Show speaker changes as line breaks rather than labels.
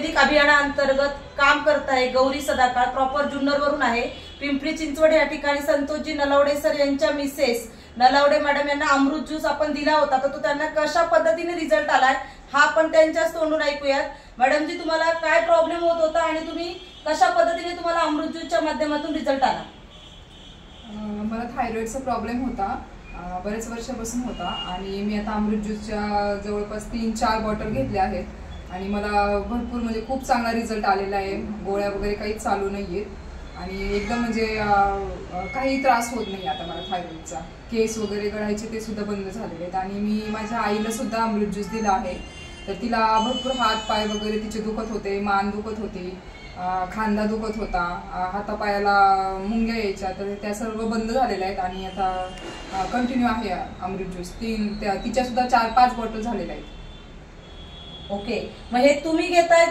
आयुर्वेदिक अभियानाअंतर्गत काम करत आहे। गौरी सदाकाळ प्रॉपर जुन्नर वरून आहे, पिंपरी चिंचवड या ठिकाणी संतोषजी नलावडे सर यांच्या मिसेस नलावडे मॅडम यांना अमृत ज्यूस आपण दिला होता, तर तो त्यांना कशा पद्धतीने रिझल्ट आलाय हा आपण त्यांच्याच तोंडून ऐकूयात। मॅडम जी, तुम्हाला काय प्रॉब्लेम होत होता आणि तुम्ही कशा पद्धतीने तुम्हाला अमृत ज्यूसच्या माध्यमातून रिझल्ट आला?
मला थायरॉइडचा प्रॉब्लेम होता, बरेच वर्षापासून होता आणि मी आता अमृत ज्यूसच्या जवळपास 3-4 बॉटल घेतल्या आहेत आणि मला भरपूर म्हणजे खूप चांगला रिझल्ट आलेला आहे। गोळ्या वगैरे काहीच चालू नाहीयेत आणि एकदम म्हणजे काही त्रास होत नाही आता मला थायरॉइडचा। केस वगैरे गळायचे ते सुद्धा बंद झालेले आहेत आणि मी माझ्या आईला सुद्धा अमृत ज्यूस दिला आहे, तर तिला भरपूर हात पाय वगैरे तिचे दुखत होते, मान दुखत होती, खांदा दुखत होता, हातापायाला मुंग्या यायच्या, तर त्या सर्व बंद झालेल्या आहेत आणि आता कंटिन्यू आहे अमृत ज्यूस। तिच्या सुद्धा 4-5 बॉटल झालेल्या आहेत।
ओके, मग हे तुम्ही घेताय